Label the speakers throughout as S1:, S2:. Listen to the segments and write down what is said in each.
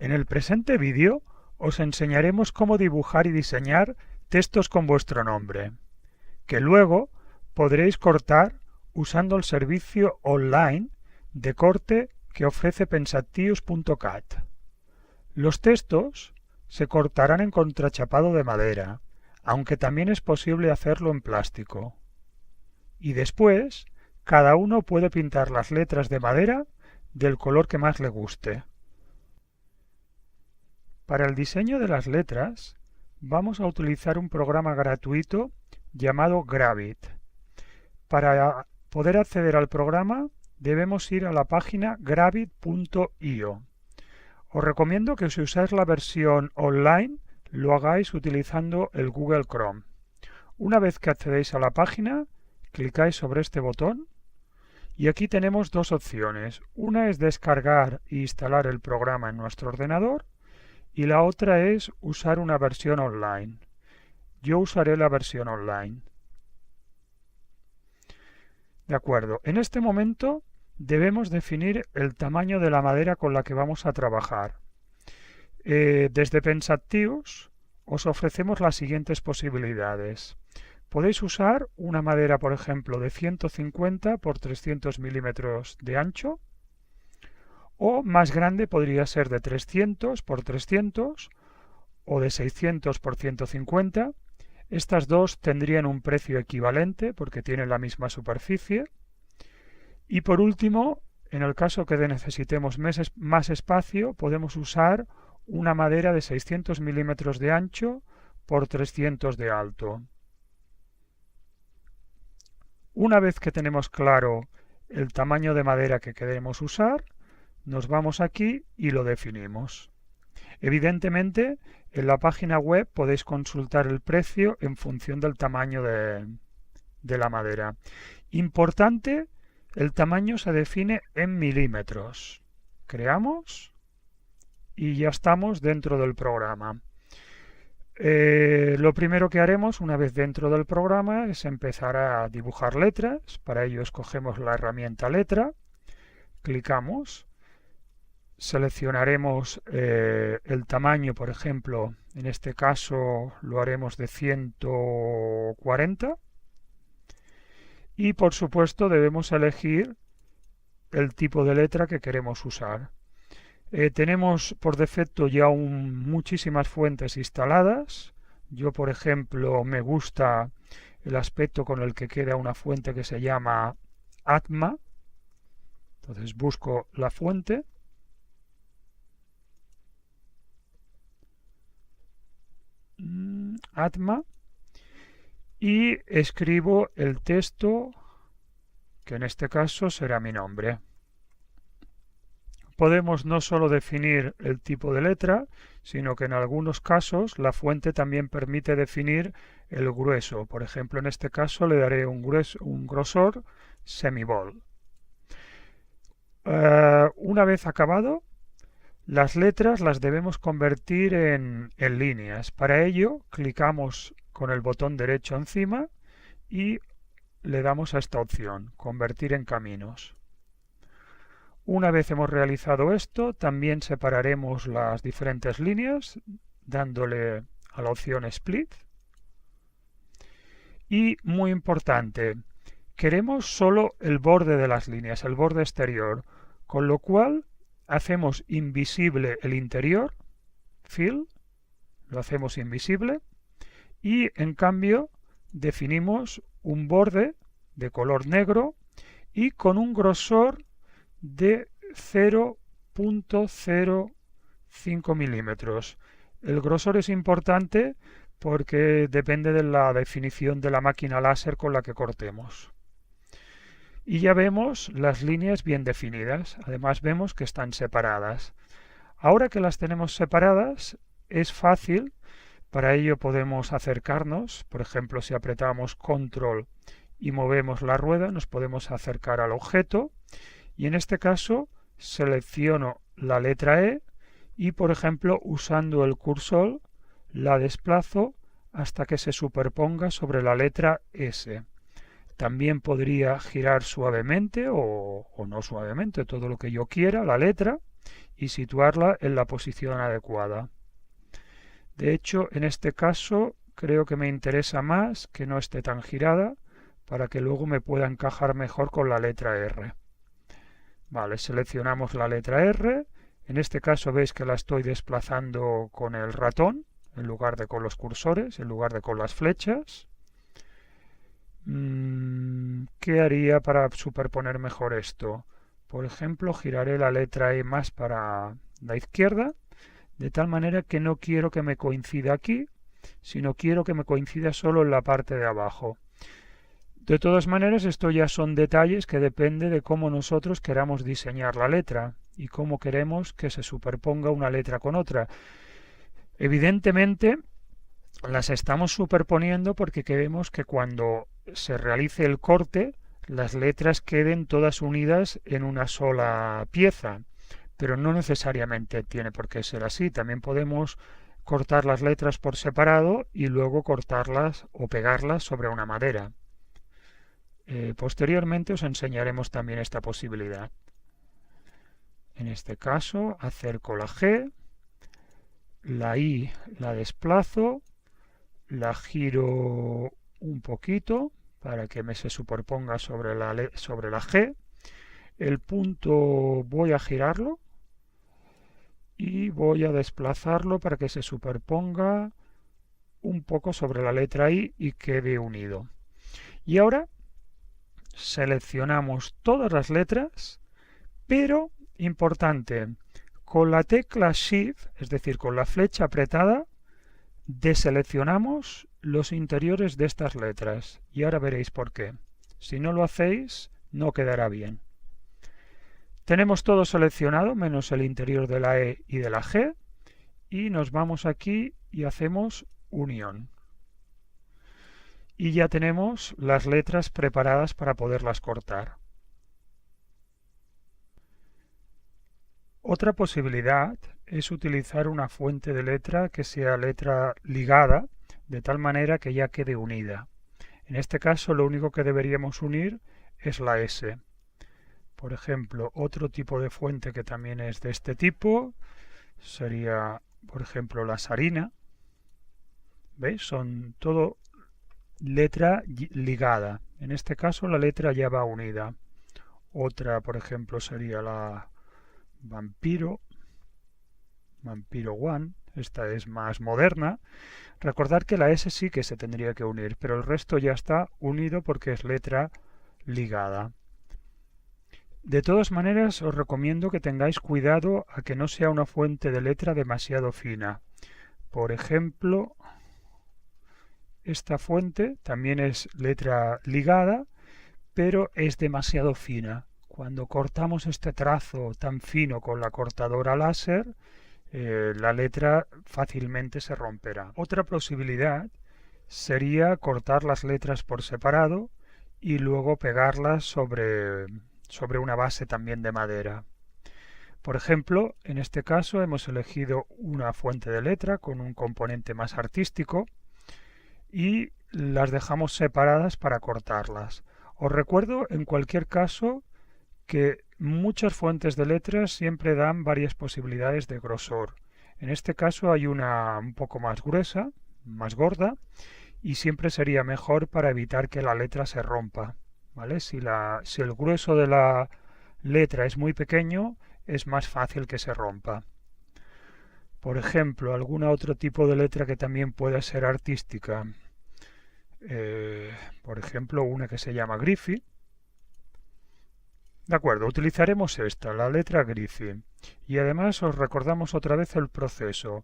S1: En el presente vídeo os enseñaremos cómo dibujar y diseñar textos con vuestro nombre, que luego podréis cortar usando el servicio online de corte que ofrece Pensatius.cat. Los textos se cortarán en contrachapado de madera, aunque también es posible hacerlo en plástico. Y después, cada uno puede pintar las letras de madera del color que más le guste. Para el diseño de las letras, vamos a utilizar un programa gratuito llamado Gravit. Para poder acceder al programa, debemos ir a la página gravit.io. Os recomiendo que si usáis la versión online, lo hagáis utilizando el Google Chrome. Una vez que accedéis a la página, clicáis sobre este botón y aquí tenemos dos opciones. Una es descargar e instalar el programa en nuestro ordenador y la otra es usar una versión online. Yo usaré la versión online. De acuerdo, en este momento debemos definir el tamaño de la madera con la que vamos a trabajar. Desde Pensatius os ofrecemos las siguientes posibilidades. Podéis usar una madera, por ejemplo, de 150 por 300 milímetros de ancho, o más grande podría ser de 300 por 300 o de 600 por 150. Estas dos tendrían un precio equivalente porque tienen la misma superficie. Y por último, en el caso que necesitemos más espacio, podemos usar una madera de 600 milímetros de ancho por 300 de alto. Una vez que tenemos claro el tamaño de madera que queremos usar, nos vamos aquí y lo definimos. Evidentemente, en la página web podéis consultar el precio en función del tamaño de la madera. Importante, el tamaño se define en milímetros. Creamos y ya estamos dentro del programa. Lo primero que haremos una vez dentro del programa es empezar a dibujar letras. Para ello escogemos la herramienta letra, clicamos, seleccionaremos el tamaño, por ejemplo, en este caso lo haremos de 140 y por supuesto debemos elegir el tipo de letra que queremos usar. Tenemos por defecto ya muchísimas fuentes instaladas. Yo, por ejemplo, me gusta el aspecto con el que queda una fuente que se llama Atma. Entonces busco la fuente. Atma. Y escribo el texto, que en este caso será mi nombre. Podemos no solo definir el tipo de letra, sino que en algunos casos la fuente también permite definir el grueso. Por ejemplo, en este caso le daré un grosor semibol. Una vez acabado, las letras las debemos convertir en líneas. Para ello, clicamos con el botón derecho encima y le damos a esta opción, convertir en caminos. Una vez hemos realizado esto, también separaremos las diferentes líneas dándole a la opción Split. Y muy importante, queremos solo el borde de las líneas, el borde exterior, con lo cual hacemos invisible el interior, Fill, lo hacemos invisible, y en cambio definimos un borde de color negro y con un grosor de 0,05 milímetros. El grosor es importante porque depende de la definición de la máquina láser con la que cortemos. Y ya vemos las líneas bien definidas. Además vemos que están separadas. Ahora que las tenemos separadas, es fácil. Para ello podemos acercarnos. Por ejemplo, si apretamos Control y movemos la rueda, nos podemos acercar al objeto. Y en este caso selecciono la letra E y, por ejemplo, usando el cursor, la desplazo hasta que se superponga sobre la letra S. También podría girar suavemente o no suavemente, todo lo que yo quiera, la letra, y situarla en la posición adecuada. De hecho, en este caso creo que me interesa más que no esté tan girada para que luego me pueda encajar mejor con la letra R. Vale, seleccionamos la letra R. En este caso veis que la estoy desplazando con el ratón en lugar de con los cursores, en lugar de con las flechas. ¿Qué haría para superponer mejor esto? Por ejemplo, giraré la letra E más para la izquierda, de tal manera que no quiero que me coincida aquí, sino quiero que me coincida solo en la parte de abajo. De todas maneras, esto ya son detalles que depende de cómo nosotros queramos diseñar la letra y cómo queremos que se superponga una letra con otra. Evidentemente, las estamos superponiendo porque queremos que cuando se realice el corte, las letras queden todas unidas en una sola pieza, pero no necesariamente tiene por qué ser así. También podemos cortar las letras por separado y luego cortarlas o pegarlas sobre una madera. Posteriormente os enseñaremos también esta posibilidad. En este caso, acerco la G, la I la desplazo, la giro un poquito para que me se superponga sobre la G. El punto voy a girarlo y voy a desplazarlo para que se superponga un poco sobre la letra I y quede unido. Y ahora seleccionamos todas las letras, pero, importante, con la tecla Shift, es decir, con la flecha apretada, deseleccionamos los interiores de estas letras. Y ahora veréis por qué. Si no lo hacéis, no quedará bien. Tenemos todo seleccionado, menos el interior de la E y de la G, y nos vamos aquí y hacemos unión. Y ya tenemos las letras preparadas para poderlas cortar. Otra posibilidad es utilizar una fuente de letra que sea letra ligada, de tal manera que ya quede unida. En este caso lo único que deberíamos unir es la S. Por ejemplo, otro tipo de fuente que también es de este tipo sería, por ejemplo, la sarina. ¿Veis? Son todo letra ligada. En este caso la letra ya va unida. Otra, por ejemplo, sería la Vampiro One. Esta es más moderna. Recordad que la S sí que se tendría que unir, pero el resto ya está unido porque es letra ligada. De todas maneras, os recomiendo que tengáis cuidado a que no sea una fuente de letra demasiado fina. Por ejemplo, esta fuente también es letra ligada, pero es demasiado fina. Cuando cortamos este trazo tan fino con la cortadora láser, la letra fácilmente se romperá. Otra posibilidad sería cortar las letras por separado y luego pegarlas sobre una base también de madera. Por ejemplo, en este caso hemos elegido una fuente de letra con un componente más artístico y las dejamos separadas para cortarlas. Os recuerdo en cualquier caso que muchas fuentes de letras siempre dan varias posibilidades de grosor. En este caso hay una un poco más gruesa, más gorda, y siempre sería mejor para evitar que la letra se rompa. ¿Vale? Si el grueso de la letra es muy pequeño, es más fácil que se rompa. Por ejemplo, algún otro tipo de letra que también pueda ser artística. Por ejemplo, una que se llama Griffy. De acuerdo, utilizaremos esta, la letra Griffy. Y además os recordamos otra vez el proceso.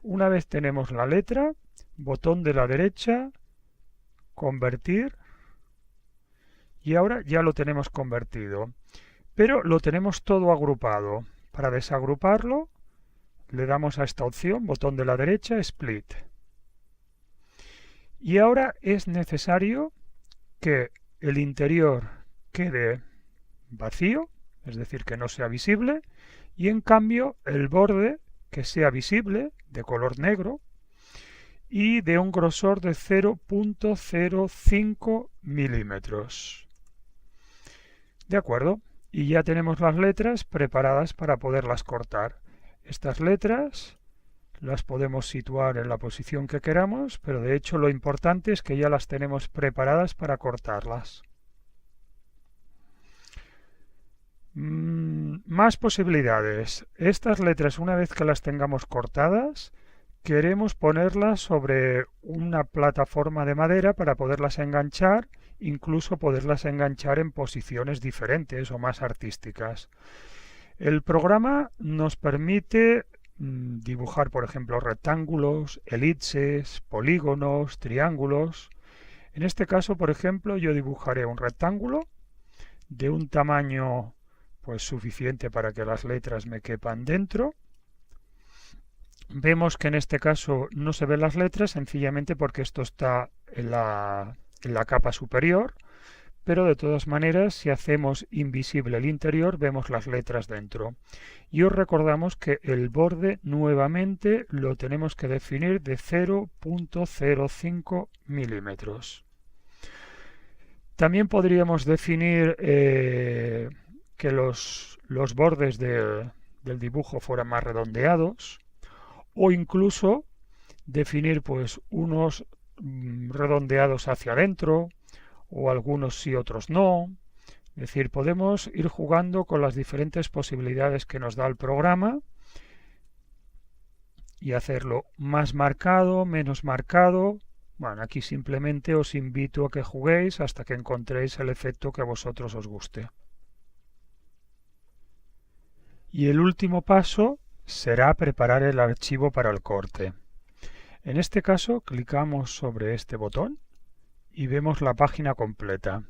S1: Una vez tenemos la letra, botón de la derecha, convertir. Y ahora ya lo tenemos convertido. Pero lo tenemos todo agrupado. Para desagruparlo, le damos a esta opción, botón de la derecha, Split. Y ahora es necesario que el interior quede vacío, es decir, que no sea visible, y en cambio el borde que sea visible, de color negro, y de un grosor de 0,05 milímetros. De acuerdo, y ya tenemos las letras preparadas para poderlas cortar. Estas letras las podemos situar en la posición que queramos, pero de hecho lo importante es que ya las tenemos preparadas para cortarlas. Más posibilidades. Estas letras, una vez que las tengamos cortadas, queremos ponerlas sobre una plataforma de madera para poderlas enganchar, incluso poderlas enganchar en posiciones diferentes o más artísticas. El programa nos permite dibujar, por ejemplo, rectángulos, elipses, polígonos, triángulos. En este caso, por ejemplo, yo dibujaré un rectángulo de un tamaño pues suficiente para que las letras me quepan dentro. Vemos que en este caso no se ven las letras, sencillamente porque esto está en la capa superior, pero de todas maneras, si hacemos invisible el interior, vemos las letras dentro. Y os recordamos que el borde nuevamente lo tenemos que definir de 0,05 milímetros. También podríamos definir que los bordes del dibujo fueran más redondeados, o incluso definir pues unos redondeados hacia adentro, o algunos sí, otros no. Es decir, podemos ir jugando con las diferentes posibilidades que nos da el programa y hacerlo más marcado, menos marcado. Bueno, aquí simplemente os invito a que juguéis hasta que encontréis el efecto que a vosotros os guste. Y el último paso será preparar el archivo para el corte. En este caso, clicamos sobre este botón y vemos la página completa.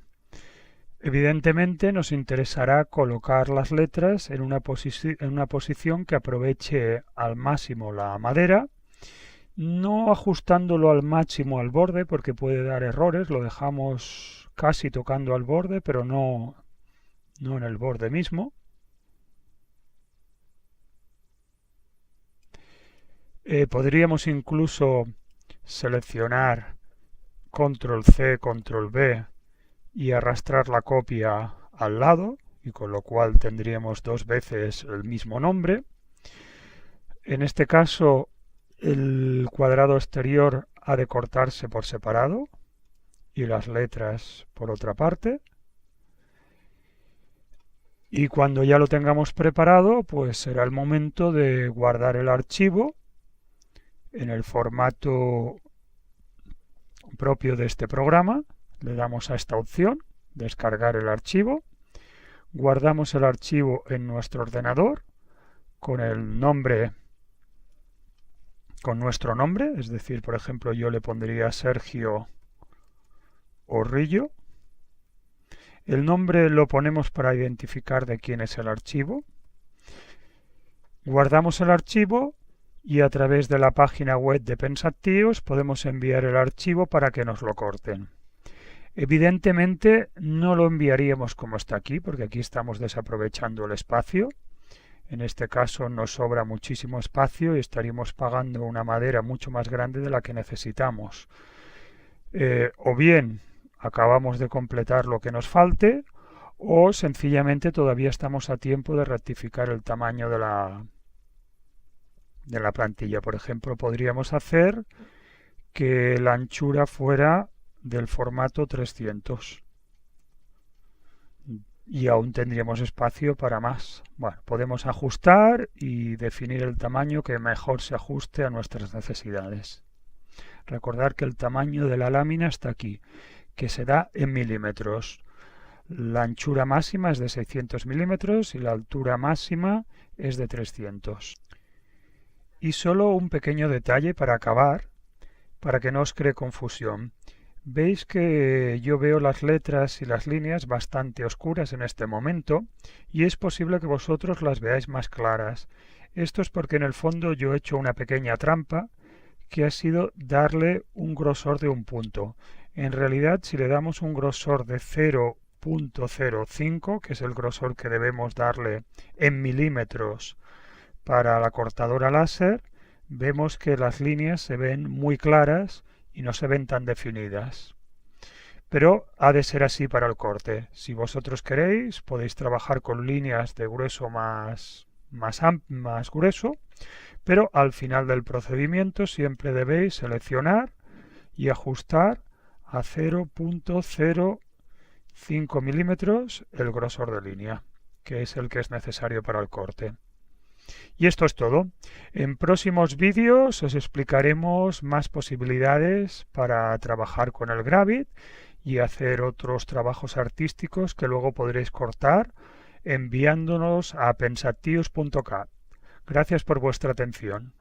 S1: Evidentemente nos interesará colocar las letras en una posición que aproveche al máximo la madera, no ajustándolo al máximo al borde porque puede dar errores, lo dejamos casi tocando al borde, pero no en el borde mismo. Podríamos incluso seleccionar Control C, Control V y arrastrar la copia al lado, y con lo cual tendríamos dos veces el mismo nombre. En este caso, el cuadrado exterior ha de cortarse por separado y las letras por otra parte. Y cuando ya lo tengamos preparado, pues será el momento de guardar el archivo en el formato propio de este programa. Le damos a esta opción, descargar el archivo, guardamos el archivo en nuestro ordenador con el nombre, con nuestro nombre, es decir, por ejemplo, yo le pondría Sergio Orrillo. El nombre lo ponemos para identificar de quién es el archivo. Guardamos el archivo y a través de la página web de Pensactius podemos enviar el archivo para que nos lo corten. Evidentemente no lo enviaríamos como está aquí, porque aquí estamos desaprovechando el espacio. En este caso nos sobra muchísimo espacio y estaríamos pagando una madera mucho más grande de la que necesitamos. O bien acabamos de completar lo que nos falte, o sencillamente todavía estamos a tiempo de rectificar el tamaño de la plantilla. Por ejemplo, podríamos hacer que la anchura fuera del formato 300 y aún tendríamos espacio para más. Bueno, podemos ajustar y definir el tamaño que mejor se ajuste a nuestras necesidades. Recordar que el tamaño de la lámina está aquí, que se da en milímetros. La anchura máxima es de 600 milímetros y la altura máxima es de 300. Y solo un pequeño detalle para acabar, para que no os cree confusión. Veis que yo veo las letras y las líneas bastante oscuras en este momento y es posible que vosotros las veáis más claras. Esto es porque en el fondo yo he hecho una pequeña trampa que ha sido darle un grosor de un punto. En realidad, si le damos un grosor de 0,05, que es el grosor que debemos darle en milímetros para la cortadora láser, vemos que las líneas se ven muy claras y no se ven tan definidas. pero ha de ser así para el corte. Si vosotros queréis, podéis trabajar con líneas de grueso más grueso, pero al final del procedimiento siempre debéis seleccionar y ajustar a 0,05 milímetros el grosor de línea, que es el que es necesario para el corte. Y esto es todo. En próximos vídeos os explicaremos más posibilidades para trabajar con el Gravit y hacer otros trabajos artísticos que luego podréis cortar enviándonos a pensatius.cat. Gracias por vuestra atención.